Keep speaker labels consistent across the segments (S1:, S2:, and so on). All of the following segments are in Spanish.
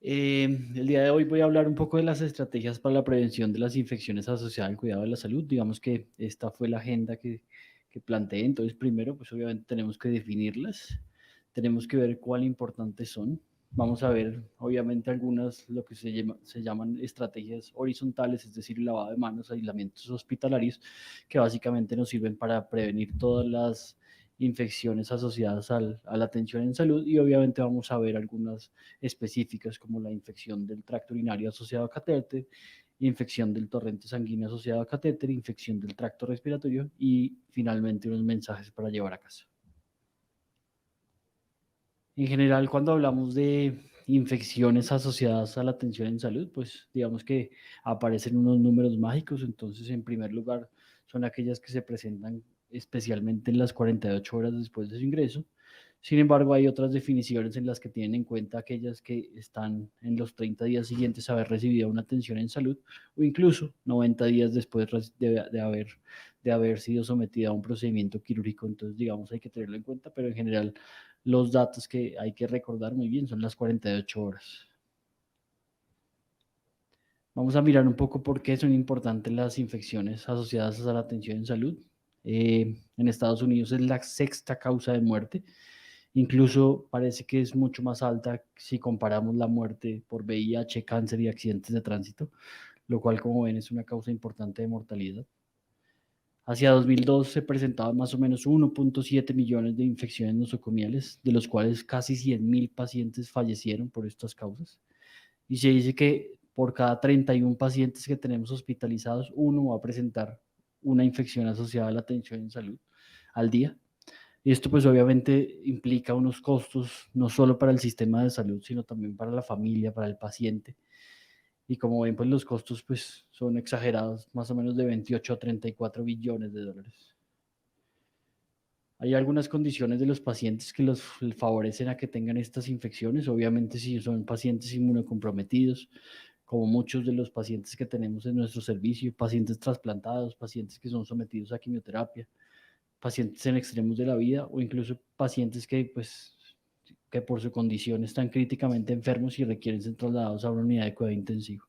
S1: El día de hoy voy a hablar un poco de las estrategias para la prevención de las infecciones asociadas al cuidado de la salud. Digamos que esta fue la agenda que planteé. Entonces, primero, pues obviamente tenemos que definirlas, tenemos que ver cuán importantes son. Vamos a ver, obviamente, algunas, lo que se llaman estrategias horizontales, es decir, lavado de manos, aislamientos hospitalarios, que básicamente nos sirven para prevenir todas las infecciones asociadas a la atención en salud y obviamente vamos a ver algunas específicas como la infección del tracto urinario asociado a catéter, infección del torrente sanguíneo asociado a catéter, infección del tracto respiratorio y finalmente unos mensajes para llevar a casa. En general, cuando hablamos de infecciones asociadas a la atención en salud, pues digamos que aparecen unos números mágicos. Entonces, en primer lugar, son aquellas que se presentan especialmente en las 48 horas después de su ingreso. Sin embargo, hay otras definiciones en las que tienen en cuenta aquellas que están en los 30 días siguientes a haber recibido una atención en salud o incluso 90 días después de haber sido sometida a un procedimiento quirúrgico. Entonces, digamos, hay que tenerlo en cuenta, pero en general los datos que hay que recordar muy bien son las 48 horas. Vamos a mirar un poco por qué son importantes las infecciones asociadas a la atención en salud. En Estados Unidos es la sexta causa de muerte. Incluso parece que es mucho más alta si comparamos la muerte por VIH, cáncer y accidentes de tránsito, lo cual, como ven, es una causa importante de mortalidad. Hacia 2002 se presentaban más o menos 1.7 millones de infecciones nosocomiales, de los cuales casi 100.000 pacientes fallecieron por estas causas. Y se dice que por cada 31 pacientes que tenemos hospitalizados, uno va a presentar una infección asociada a la atención en salud al día. Y esto pues obviamente implica unos costos no solo para el sistema de salud, sino también para la familia, para el paciente. Y como ven, pues los costos pues son exagerados, más o menos de 28 a 34 billones de dólares. Hay algunas condiciones de los pacientes que los favorecen a que tengan estas infecciones. Obviamente, si son pacientes inmunocomprometidos, como muchos de los pacientes que tenemos en nuestro servicio, pacientes trasplantados, pacientes que son sometidos a quimioterapia, pacientes en extremos de la vida o incluso pacientes que, pues, que por su condición están críticamente enfermos y requieren ser trasladados a una unidad de cuidado intensivo.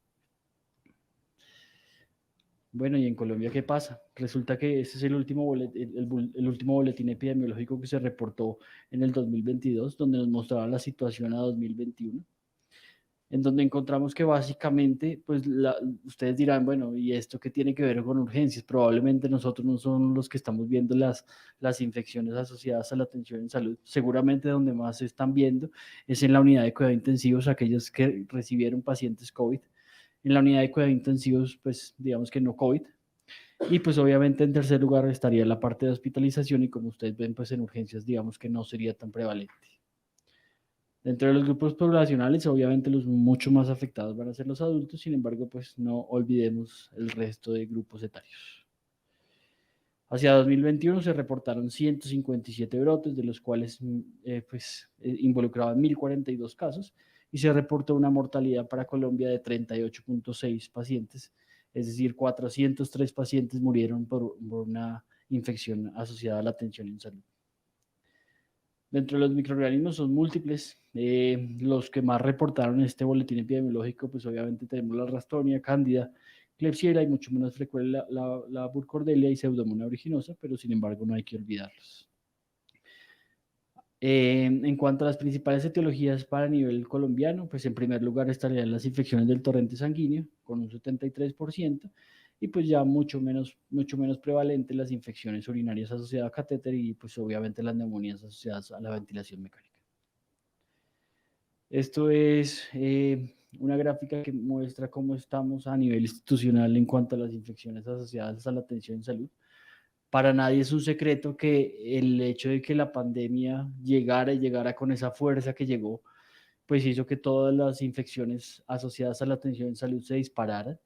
S1: Bueno, ¿y en Colombia qué pasa? Resulta que este es el último el último boletín epidemiológico que se reportó en el 2022, donde nos mostraba la situación a 2021, en donde encontramos que básicamente, pues ustedes dirán, bueno, ¿y esto qué tiene que ver con urgencias? Probablemente nosotros no somos los que estamos viendo las infecciones asociadas a la atención en salud. Seguramente donde más se están viendo es en la unidad de cuidado intensivos, aquellos que recibieron pacientes COVID. En la unidad de cuidado intensivos, pues digamos que no COVID. Y pues obviamente en tercer lugar estaría la parte de hospitalización y como ustedes ven, pues en urgencias digamos que no sería tan prevalente. Dentro de los grupos poblacionales, obviamente los mucho más afectados van a ser los adultos, sin embargo, pues no olvidemos el resto de grupos etarios. Hacia 2021 se reportaron 157 brotes, de los cuales involucraban 1.042 casos y se reportó una mortalidad para Colombia de 38.6 pacientes, es decir, 403 pacientes murieron por una infección asociada a la atención en salud. Dentro de los microorganismos son múltiples. Los que más reportaron en este boletín epidemiológico, pues obviamente tenemos la Ralstonia, Cándida, Klebsiella y mucho menos frecuente la Burkholderia y Pseudomonas aeruginosa, pero sin embargo no hay que olvidarlos. En cuanto a las principales etiologías para nivel colombiano, pues en primer lugar estarían las infecciones del torrente sanguíneo con un 73% y pues ya mucho menos prevalente las infecciones urinarias asociadas a catéter y pues obviamente las neumonías asociadas a la ventilación mecánica. Esto es una gráfica que muestra cómo estamos a nivel institucional en cuanto a las infecciones asociadas a la atención en salud. Para nadie es un secreto que el hecho de que la pandemia llegara y llegara con esa fuerza que llegó, pues hizo que todas las infecciones asociadas a la atención en salud se dispararan.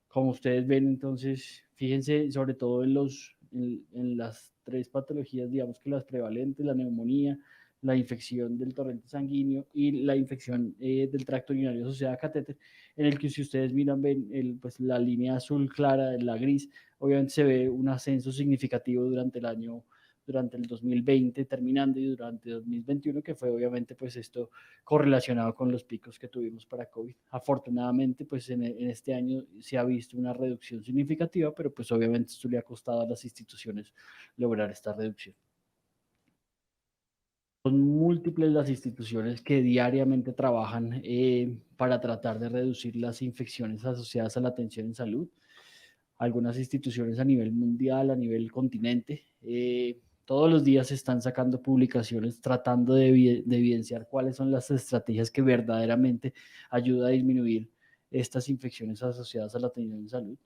S1: Como ustedes ven, entonces, fíjense sobre todo en las tres patologías, digamos que las prevalentes, la neumonía, la infección del torrente sanguíneo y la infección del tracto urinario asociada a catéter, en el que si ustedes miran, ven pues, la línea azul clara, la gris, obviamente se ve un ascenso significativo durante el 2020 terminando y durante 2021, que fue obviamente pues esto correlacionado con los picos que tuvimos para COVID. Afortunadamente pues en este año se ha visto una reducción significativa, pero pues obviamente esto le ha costado a las instituciones lograr esta reducción. Son múltiples las instituciones que diariamente trabajan para tratar de reducir las infecciones asociadas a la atención en salud. Algunas instituciones a nivel mundial, a nivel continente, todos los días se están sacando publicaciones tratando de evidenciar cuáles son las estrategias que verdaderamente ayudan a disminuir estas infecciones asociadas a la atención en salud.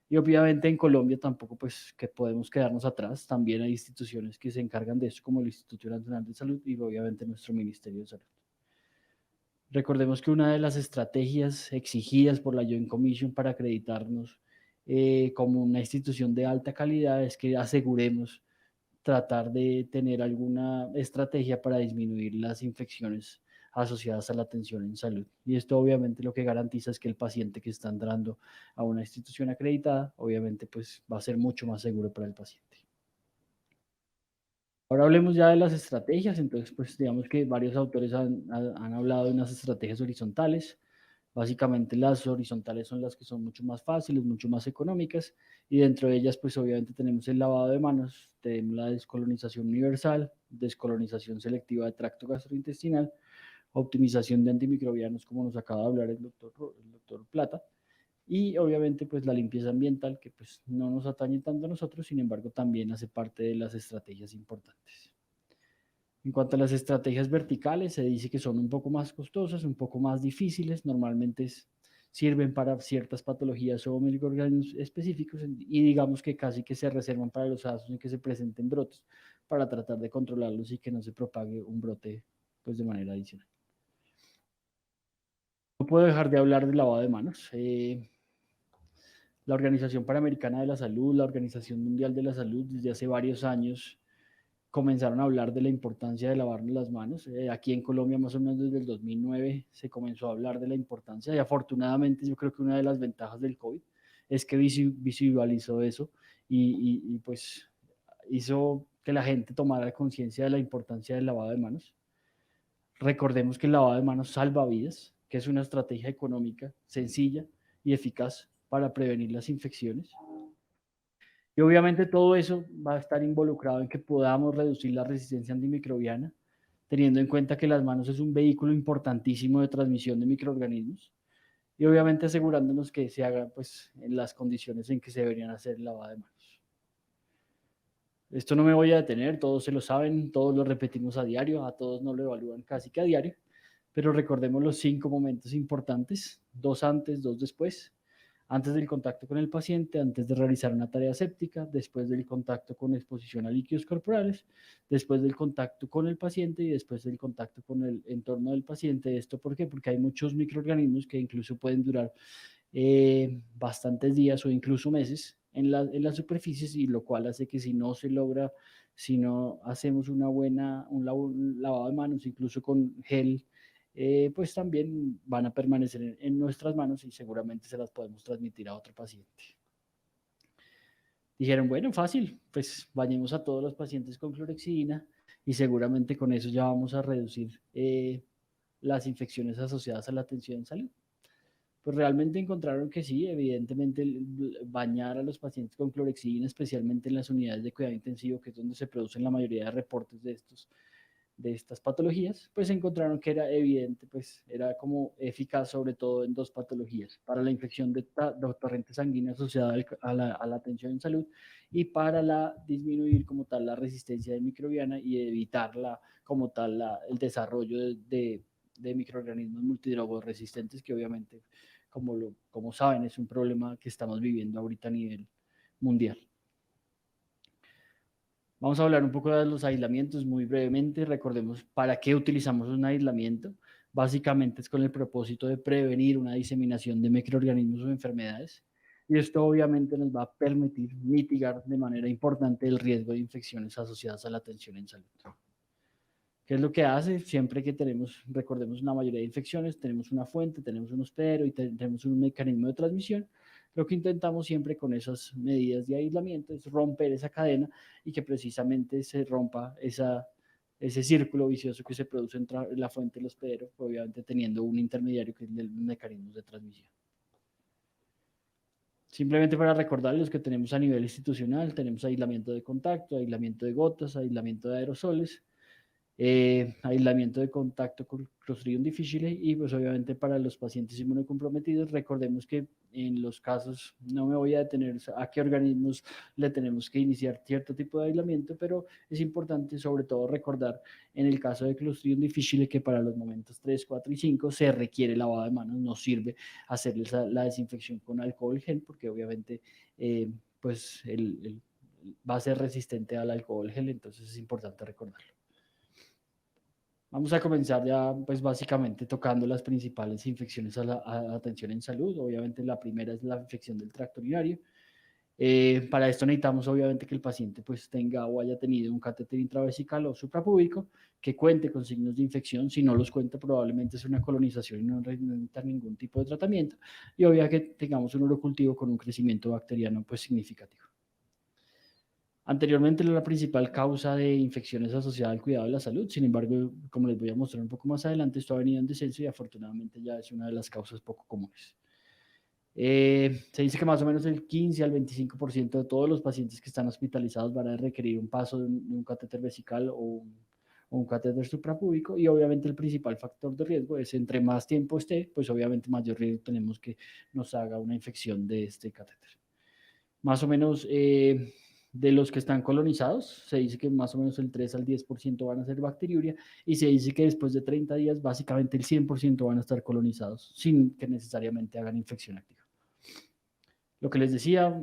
S1: Y obviamente en Colombia tampoco pues que podemos quedarnos atrás, también hay instituciones que se encargan de eso como el Instituto Nacional de Salud y obviamente nuestro Ministerio de Salud. Recordemos que una de las estrategias exigidas por la Joint Commission para acreditarnos como una institución de alta calidad es que aseguremos tratar de tener alguna estrategia para disminuir las infecciones asociadas a la atención en salud. Y esto obviamente lo que garantiza es que el paciente que está entrando a una institución acreditada, obviamente pues va a ser mucho más seguro para el paciente. Ahora hablemos ya de las estrategias, entonces pues digamos que varios autores han hablado de unas estrategias horizontales. Básicamente las horizontales son las que son mucho más fáciles, mucho más económicas y dentro de ellas pues obviamente tenemos el lavado de manos, tenemos la descolonización universal, descolonización selectiva de tracto gastrointestinal, optimización de antimicrobianos como nos acaba de hablar el doctor Plata y obviamente pues la limpieza ambiental que pues no nos atañe tanto a nosotros, sin embargo también hace parte de las estrategias importantes. En cuanto a las estrategias verticales, se dice que son un poco más costosas, un poco más difíciles, normalmente sirven para ciertas patologías o microorganismos específicos y digamos que casi que se reservan para los casos en que se presenten brotes para tratar de controlarlos y que no se propague un brote pues, de manera adicional. No puedo dejar de hablar del lavado de manos. La Organización Panamericana de la Salud, la Organización Mundial de la Salud, desde hace varios años comenzaron a hablar de la importancia de lavarnos las manos. Aquí en Colombia, más o menos desde el 2009, se comenzó a hablar de la importancia y afortunadamente yo creo que una de las ventajas del COVID es que visualizó eso y pues hizo que la gente tomara conciencia de la importancia del lavado de manos. Recordemos que el lavado de manos salva vidas, que es una estrategia económica sencilla y eficaz para prevenir las infecciones. Y obviamente todo eso va a estar involucrado en que podamos reducir la resistencia antimicrobiana, teniendo en cuenta que las manos es un vehículo importantísimo de transmisión de microorganismos y obviamente asegurándonos que se haga pues, en las condiciones en que se deberían hacer el lavado de manos. Esto no me voy a detener, todos se lo saben, todos lo repetimos a diario, a todos nos lo evalúan casi que a diario, pero recordemos los 5 momentos importantes, 2 antes, 2 después. Antes del contacto con el paciente, antes de realizar una tarea séptica, después del contacto con exposición a líquidos corporales, después del contacto con el paciente y después del contacto con el entorno del paciente. ¿Esto por qué? Porque hay muchos microorganismos que incluso pueden durar bastantes días o incluso meses en las superficies y lo cual hace que si no se logra, si no hacemos un lavado de manos, incluso con gel, pues también van a permanecer en nuestras manos y seguramente se las podemos transmitir a otro paciente. Dijeron, bueno, fácil, pues bañemos a todos los pacientes con clorexidina y seguramente con eso ya vamos a reducir las infecciones asociadas a la atención en salud. Pues realmente encontraron que sí, evidentemente bañar a los pacientes con clorexidina, especialmente en las unidades de cuidado intensivo, que es donde se producen la mayoría de reportes de estas patologías, pues encontraron que era evidente, pues era como eficaz sobre todo en 2 patologías, para la infección de torrente sanguíneo asociada a la atención en salud y para disminuir como tal la resistencia de microbiana y evitar como tal el desarrollo de microorganismos multidrogos resistentes que obviamente, como saben, es un problema que estamos viviendo ahorita a nivel mundial. Vamos a hablar un poco de los aislamientos muy brevemente. Recordemos para qué utilizamos un aislamiento. Básicamente es con el propósito de prevenir una diseminación de microorganismos o enfermedades. Y esto obviamente nos va a permitir mitigar de manera importante el riesgo de infecciones asociadas a la atención en salud. ¿Qué es lo que hace? Siempre que recordemos una mayoría de infecciones, tenemos una fuente, tenemos un hospedero y tenemos un mecanismo de transmisión. Lo que intentamos siempre con esas medidas de aislamiento es romper esa cadena y que precisamente se rompa ese círculo vicioso que se produce entre la fuente y el hospedero, obviamente teniendo un intermediario que es el mecanismo de transmisión. Simplemente para recordarles que tenemos a nivel institucional, tenemos aislamiento de contacto, aislamiento de gotas, aislamiento de aerosoles, aislamiento de contacto con Clostridium difficile y pues obviamente para los pacientes inmunocomprometidos, recordemos que en los casos, no me voy a detener a qué organismos le tenemos que iniciar cierto tipo de aislamiento, pero es importante sobre todo recordar en el caso de Clostridium difficile que para los momentos 3, 4 y 5 se requiere lavado de manos, no sirve hacerles la desinfección con alcohol gel porque obviamente pues va a ser resistente al alcohol gel, entonces es importante recordarlo. Vamos a comenzar ya, pues básicamente tocando las principales infecciones a atención en salud. Obviamente la primera es la infección del tracto urinario. Para esto necesitamos obviamente que el paciente pues tenga o haya tenido un catéter intravesical o suprapúbico que cuente con signos de infección. Si no los cuenta, probablemente es una colonización y no necesita ningún tipo de tratamiento. Y obviamente que tengamos un urocultivo con un crecimiento bacteriano pues significativo. Anteriormente era la principal causa de infecciones asociada al cuidado de la salud, sin embargo, como les voy a mostrar un poco más adelante, esto ha venido en descenso y afortunadamente ya es una de las causas poco comunes. Se dice que más o menos el 15 al 25% de todos los pacientes que están hospitalizados van a requerir un paso de un catéter vesical o un catéter suprapúbico y obviamente el principal factor de riesgo es entre más tiempo esté, pues obviamente mayor riesgo tenemos que nos haga una infección de este catéter. Más o menos de los que están colonizados, se dice que más o menos el 3 al 10% van a ser bacteriuria y se dice que después de 30 días básicamente el 100% van a estar colonizados sin que necesariamente hagan infección activa. Lo que les decía,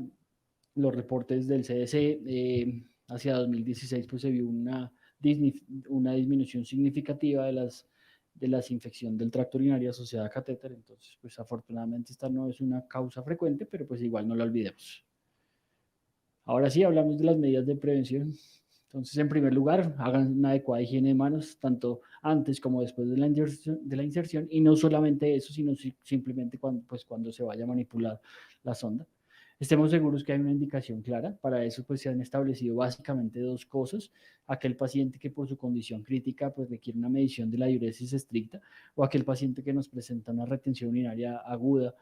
S1: los reportes del CDC hacia 2016 pues se vio una disminución significativa de las infecciones del tracto urinario asociada a catéter, entonces pues afortunadamente esta no es una causa frecuente, pero pues igual no la olvidemos. Ahora sí, hablamos de las medidas de prevención. Entonces, en primer lugar, hagan una adecuada higiene de manos, tanto antes como después de la inserción y no solamente eso, sino simplemente cuando se vaya a manipular la sonda. Estemos seguros que hay una indicación clara. Para eso, pues se han establecido básicamente dos cosas. Aquel paciente que por su condición crítica, pues requiere una medición de la diuresis estricta, o aquel paciente que nos presenta una retención urinaria aguda,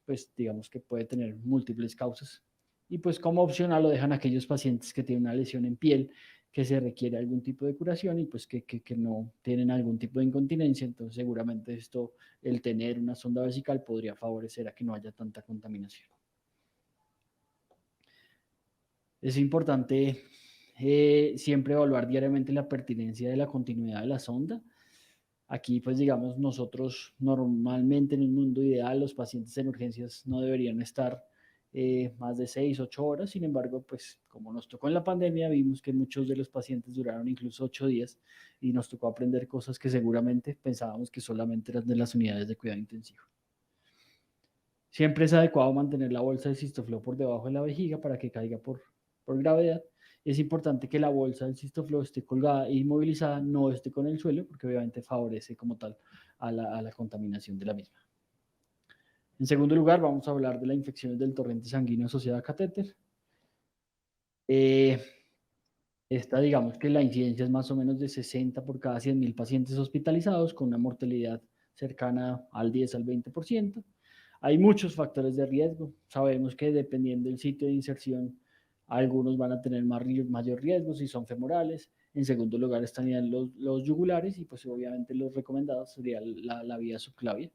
S1: pues digamos que puede tener múltiples causas y pues como opcional lo dejan aquellos pacientes que tienen una lesión en piel, que se requiere algún tipo de curación y pues que no tienen algún tipo de incontinencia, entonces seguramente esto, el tener una sonda vesical podría favorecer a que no haya tanta contaminación. Es importante siempre evaluar diariamente la pertinencia de la continuidad de la sonda. Aquí, pues digamos, nosotros normalmente en un mundo ideal los pacientes en urgencias no deberían estar más de 6, 8 horas. Sin embargo, pues como nos tocó en la pandemia, vimos que muchos de los pacientes duraron incluso 8 días y nos tocó aprender cosas que seguramente pensábamos que solamente eran de las unidades de cuidado intensivo. Siempre es adecuado mantener la bolsa de Cistoflo por debajo de la vejiga para que caiga por gravedad. Es importante que la bolsa del Cistoflo esté colgada e inmovilizada, no esté con el suelo, porque obviamente favorece como tal a la contaminación de la misma. En segundo lugar, vamos a hablar de las infecciones del torrente sanguíneo asociada a catéter. Esta, digamos que la incidencia es más o menos de 60 por cada 100.000 pacientes hospitalizados, con una mortalidad cercana al 10 al 20%. Hay muchos factores de riesgo. Sabemos que dependiendo del sitio de inserción, algunos van a tener mayor riesgo si son femorales. En segundo lugar estarían los yugulares y pues obviamente los recomendados sería la vía subclavia.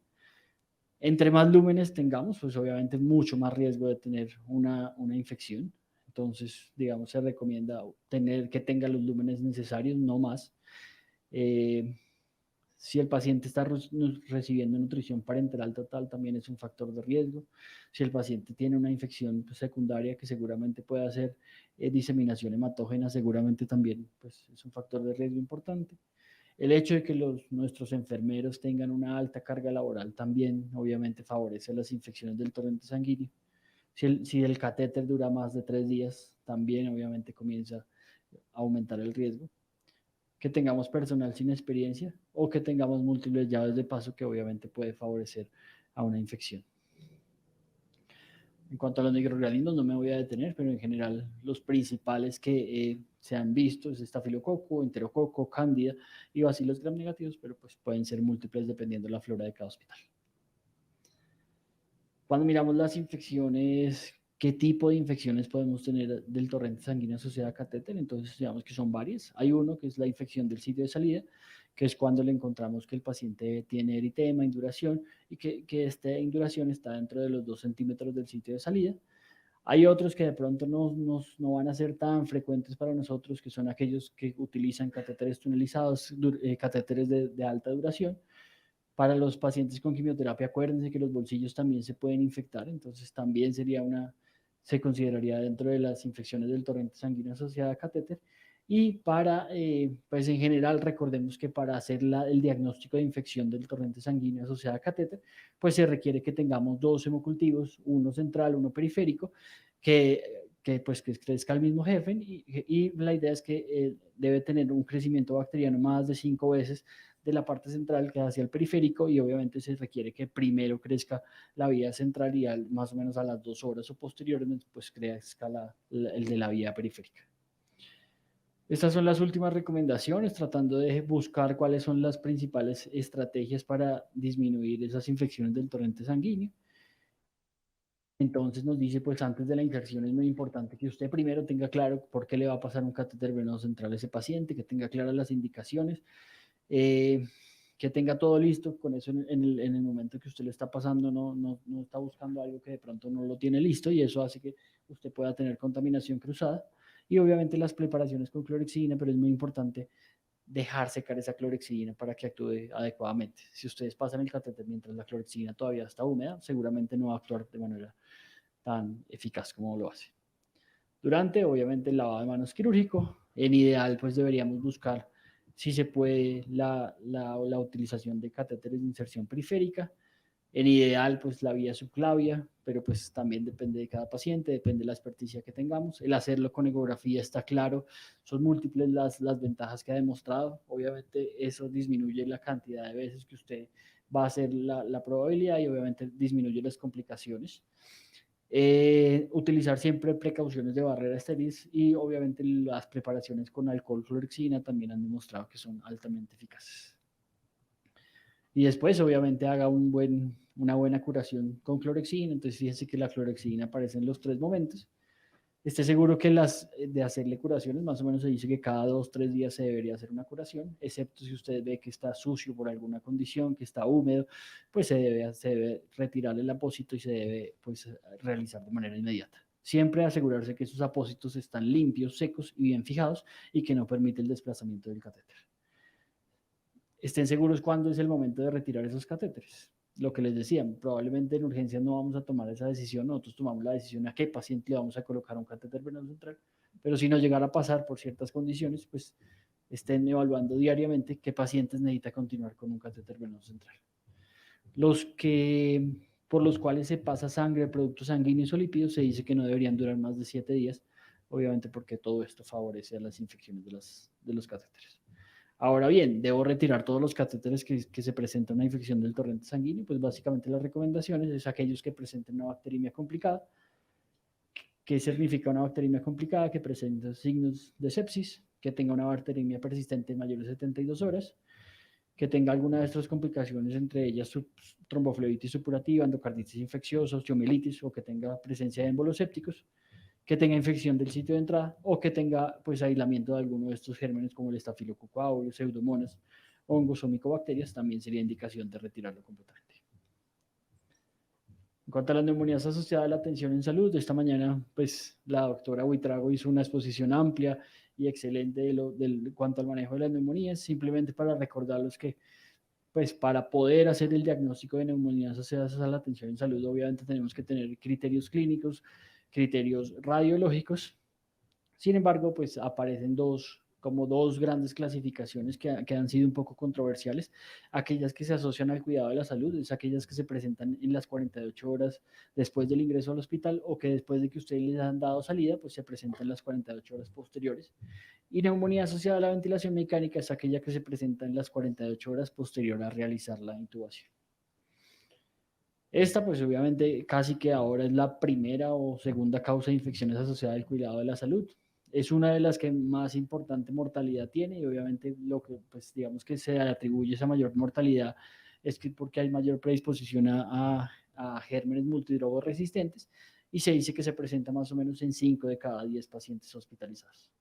S1: Entre más lúmenes tengamos, pues obviamente mucho más riesgo de tener una infección. Entonces, digamos, se recomienda que tenga los lúmenes necesarios, no más. Si el paciente está recibiendo nutrición parenteral total, también es un factor de riesgo. Si el paciente tiene una infección secundaria que seguramente puede hacer diseminación hematógena, seguramente también pues, es un factor de riesgo importante. El hecho de que nuestros enfermeros tengan una alta carga laboral también obviamente favorece las infecciones del torrente sanguíneo. Si el catéter dura más de 3 días, también obviamente comienza a aumentar el riesgo. Que tengamos personal sin experiencia o que tengamos múltiples llaves de paso que obviamente puede favorecer a una infección. En cuanto a los microorganismos, no me voy a detener, pero en general los principales que se han visto es estafilococo, enterococo, cándida y bacilos gram negativos, pero pues pueden ser múltiples dependiendo de la flora de cada hospital. Cuando miramos las infecciones, ¿qué tipo de infecciones podemos tener del torrente sanguíneo asociado a catéter? Entonces, digamos que son varias. Hay uno que es la infección del sitio de salida, que es cuando le encontramos que el paciente tiene eritema, induración, y que esta induración está dentro de los 2 centímetros del sitio de salida. Hay otros que de pronto no van a ser tan frecuentes para nosotros, que son aquellos que utilizan catéteres tunelizados, catéteres de alta duración. Para los pacientes con quimioterapia, acuérdense que los bolsillos también se pueden infectar, entonces también se consideraría dentro de las infecciones del torrente sanguíneo asociada a catéter. Y pues en general, recordemos que para hacer el diagnóstico de infección del torrente sanguíneo asociada a catéter, pues se requiere que tengamos 2 hemocultivos, uno central, uno periférico, pues que crezca el mismo jefe y la idea es que debe tener un crecimiento bacteriano más de 5 veces de la parte central que hacia el periférico y obviamente se requiere que primero crezca la vía central y más o menos a las 2 horas o posteriormente pues crezca el de la vía periférica. Estas son las últimas recomendaciones, tratando de buscar cuáles son las principales estrategias para disminuir esas infecciones del torrente sanguíneo. Entonces nos dice, pues antes de la inserción es muy importante que usted primero tenga claro por qué le va a pasar un catéter venoso central a ese paciente, que tenga claras las indicaciones, que tenga todo listo, con eso en el momento que usted le está pasando no está buscando algo que de pronto no lo tiene listo y eso hace que usted pueda tener contaminación cruzada. Y obviamente las preparaciones con clorexidina, pero es muy importante dejar secar esa clorexidina para que actúe adecuadamente. Si ustedes pasan el catéter mientras la clorexidina todavía está húmeda, seguramente no va a actuar de manera tan eficaz como lo hace. Durante, obviamente, el lavado de manos quirúrgico, en ideal, pues deberíamos buscar si se puede la utilización de catéteres de inserción periférica. En ideal, pues la vía subclavia, pero pues también depende de cada paciente, depende de la experticia que tengamos. El hacerlo con ecografía está claro, son múltiples las ventajas que ha demostrado. Obviamente eso disminuye la cantidad de veces que usted va a hacer la probabilidad y obviamente disminuye las complicaciones. Utilizar siempre precauciones de barrera estéril y obviamente las preparaciones con alcohol clorexidina también han demostrado que son altamente eficaces. Y después obviamente haga una buena curación con clorexidina, entonces fíjense que la clorexidina aparece en los 3 momentos. Esté seguro que de hacerle curaciones, más o menos se dice que cada 2-3 días se debería hacer una curación, excepto si usted ve que está sucio por alguna condición, que está húmedo, pues se debe retirar el apósito y se debe pues realizar de manera inmediata. Siempre asegurarse que esos apósitos están limpios, secos y bien fijados y que no permite el desplazamiento del catéter. Estén seguros cuándo es el momento de retirar esos catéteres. Lo que les decía, probablemente en urgencias no vamos a tomar esa decisión, nosotros tomamos la decisión a qué paciente le vamos a colocar un catéter venoso central, pero si nos llegara a pasar por ciertas condiciones, pues estén evaluando diariamente qué pacientes necesita continuar con un catéter venoso central. Por los cuales se pasa sangre, productos sanguíneos o lípidos, se dice que no deberían durar más de 7 días, obviamente porque todo esto favorece a las infecciones de los catéteres. Ahora bien, debo retirar todos los catéteres que se presentan una infección del torrente sanguíneo, pues básicamente las recomendaciones es aquellos que presenten una bacteremia complicada. ¿Qué significa una bacteremia complicada? Que presenta signos de sepsis, que tenga una bacteremia persistente mayores de 72 horas, que tenga alguna de estas complicaciones, entre ellas tromboflebitis supurativa, endocarditis infecciosa, osteomielitis, o que tenga presencia de émbolos sépticos, que tenga infección del sitio de entrada o que tenga pues aislamiento de alguno de estos gérmenes como el estafilococo aureus, pseudomonas, hongos o micobacterias, también sería indicación de retirarlo completamente. En cuanto a las neumonías asociadas a la atención en salud, esta mañana pues la doctora Buitrago hizo una exposición amplia y excelente de cuanto al manejo de las neumonías, simplemente para recordarlos que pues para poder hacer el diagnóstico de neumonías asociadas a la atención en salud, obviamente tenemos que tener criterios clínicos, criterios radiológicos. Sin embargo, pues aparecen como dos grandes clasificaciones que han sido un poco controversiales. Aquellas que se asocian al cuidado de la salud, es aquellas que se presentan en las 48 horas después del ingreso al hospital o que después de que ustedes les han dado salida, pues se presentan en las 48 horas posteriores. Y neumonía asociada a la ventilación mecánica es aquella que se presenta en las 48 horas posterior a realizar la intubación. Esta, pues obviamente, casi que ahora es la primera o segunda causa de infecciones asociada al cuidado de la salud. Es una de las que más importante mortalidad tiene y obviamente lo que, pues digamos que se atribuye esa mayor mortalidad es que porque hay mayor predisposición a gérmenes multidrogos resistentes y se dice que se presenta más o menos en 5 de cada 10 pacientes hospitalizados.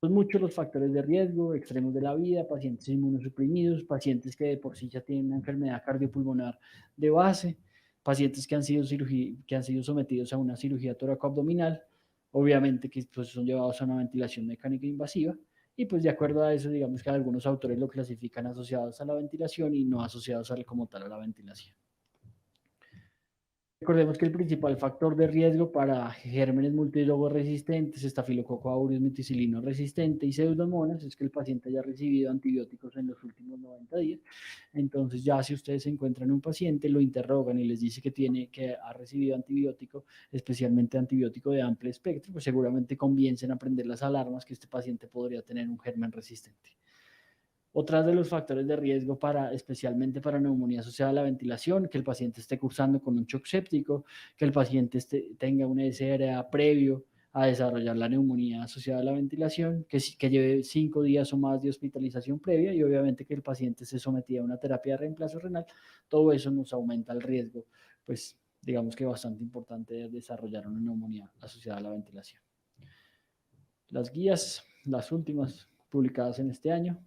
S1: Son muchos los factores de riesgo, extremos de la vida, pacientes inmunosuprimidos, pacientes que de por sí ya tienen una enfermedad cardiopulmonar de base, pacientes que han sido sometidos a una cirugía toracoabdominal, obviamente que pues, son llevados a una ventilación mecánica invasiva, y pues de acuerdo a eso, digamos que algunos autores lo clasifican asociados a la ventilación y no asociados como tal a la ventilación. Recordemos que el principal factor de riesgo para gérmenes multidrogos resistentes, estafilococo aureus meticilino resistente y pseudomonas es que el paciente haya recibido antibióticos en los últimos 90 días. Entonces ya si ustedes encuentran un paciente, lo interrogan y les dice que ha recibido antibiótico, especialmente antibiótico de amplio espectro, pues seguramente comiencen a prender las alarmas que este paciente podría tener un germen resistente. Otras de los factores de riesgo especialmente para neumonía asociada a la ventilación, que el paciente esté cursando con un shock séptico, que el paciente tenga un SRA previo a desarrollar la neumonía asociada a la ventilación, que lleve 5 días o más de hospitalización previa y obviamente que el paciente se sometía a una terapia de reemplazo renal. Todo eso nos aumenta el riesgo, pues digamos que bastante importante de desarrollar una neumonía asociada a la ventilación. Las guías, las últimas publicadas en este año,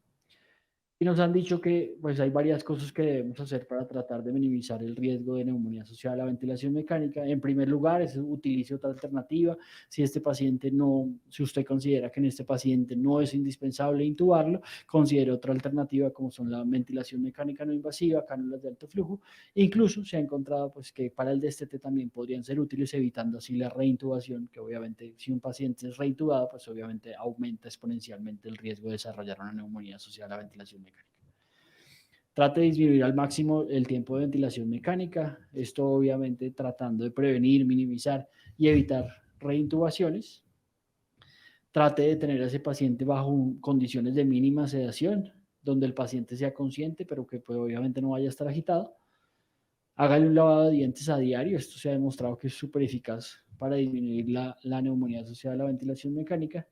S1: y nos han dicho que pues, hay varias cosas que debemos hacer para tratar de minimizar el riesgo de neumonía asociada a la ventilación mecánica. En primer lugar, utilice otra alternativa. Si usted considera que en este paciente no es indispensable intubarlo, considere otra alternativa como son la ventilación mecánica no invasiva, cánulas de alto flujo. Incluso se ha encontrado pues, que para el DSTT también podrían ser útiles, evitando así la reintubación, que obviamente si un paciente es reintubado, pues obviamente aumenta exponencialmente el riesgo de desarrollar una neumonía asociada a la ventilación mecánica. Trate de disminuir al máximo el tiempo de ventilación mecánica, esto obviamente tratando de prevenir, minimizar y evitar reintubaciones. Trate de tener a ese paciente bajo condiciones de mínima sedación, donde el paciente sea consciente, pero que pues, obviamente no vaya a estar agitado. Hágale un lavado de dientes a diario, esto se ha demostrado que es súper eficaz para disminuir la neumonía asociada a la ventilación mecánica.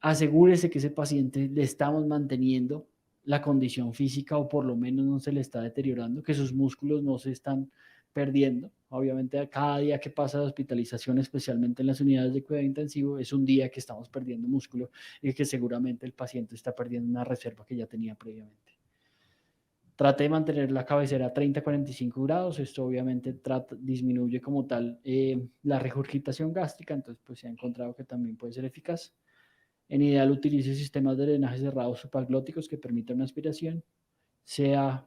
S1: Asegúrese que ese paciente le estamos manteniendo la condición física o por lo menos no se le está deteriorando, que sus músculos no se están perdiendo. Obviamente cada día que pasa de hospitalización, especialmente en las unidades de cuidado intensivo, es un día que estamos perdiendo músculo y que seguramente el paciente está perdiendo una reserva que ya tenía previamente. Trate de mantener la cabecera a 30-45 grados. Esto obviamente disminuye como tal la regurgitación gástrica, entonces pues se ha encontrado que también puede ser eficaz. En ideal utilice sistemas de drenaje cerrados supraglóticos que permitan una aspiración.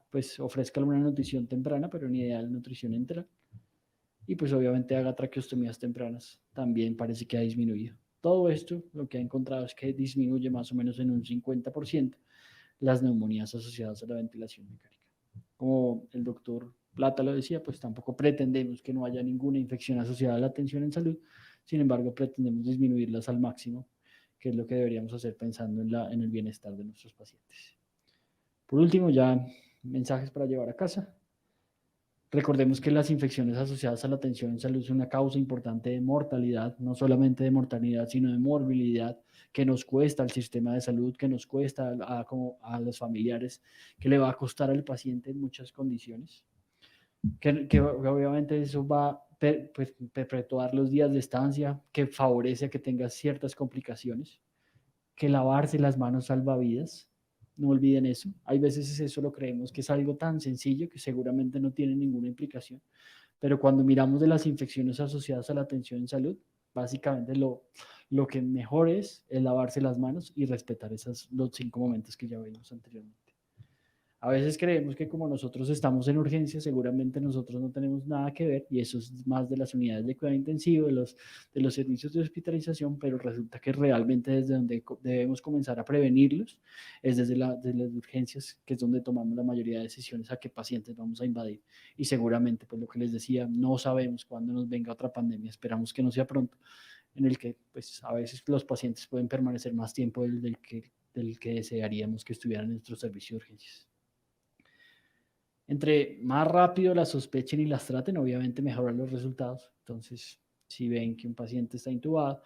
S1: Pues ofrezca una nutrición temprana, pero en ideal nutrición enteral. Y pues obviamente haga traqueostomías tempranas. También parece que ha disminuido. Todo esto lo que ha encontrado es que disminuye más o menos en un 50% las neumonías asociadas a la ventilación mecánica. Como el doctor Plata lo decía, pues tampoco pretendemos que no haya ninguna infección asociada a la atención en salud. Sin embargo, pretendemos disminuirlas al máximo, que es lo que deberíamos hacer pensando en el bienestar de nuestros pacientes. Por último, ya mensajes para llevar a casa. Recordemos que las infecciones asociadas a la atención en salud son una causa importante de mortalidad, no solamente de mortalidad, sino de morbilidad, que nos cuesta al sistema de salud, que nos cuesta a los familiares, que le va a costar al paciente en muchas condiciones, que obviamente eso va a perpetuar los días de estancia, que favorece a que tenga ciertas complicaciones, que lavarse las manos salva vidas. No olviden eso. Hay veces eso lo creemos que es algo tan sencillo que seguramente no tiene ninguna implicación. Pero cuando miramos de las infecciones asociadas a la atención en salud, básicamente lo que mejor es lavarse las manos y respetar los 5 momentos que ya vimos anteriormente. A veces creemos que como nosotros estamos en urgencia, seguramente nosotros no tenemos nada que ver y eso es más de las unidades de cuidado intensivo, de los servicios de hospitalización, pero resulta que realmente desde donde debemos comenzar a prevenirlos es desde las urgencias, que es donde tomamos la mayoría de decisiones a qué pacientes vamos a invadir. Y seguramente, pues lo que les decía, no sabemos cuándo nos venga otra pandemia, esperamos que no sea pronto, en el que pues a veces los pacientes pueden permanecer más tiempo del que desearíamos que estuvieran en nuestro servicio de urgencias. Entre más rápido las sospechen y las traten, obviamente mejoran los resultados. Entonces, si ven que un paciente está intubado,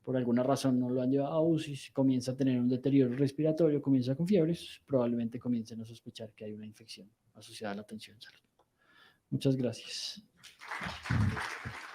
S1: por alguna razón no lo han llevado a UCI, si comienza a tener un deterioro respiratorio, comienza con fiebres, probablemente comiencen a sospechar que hay una infección asociada a la atención en salud. Muchas gracias.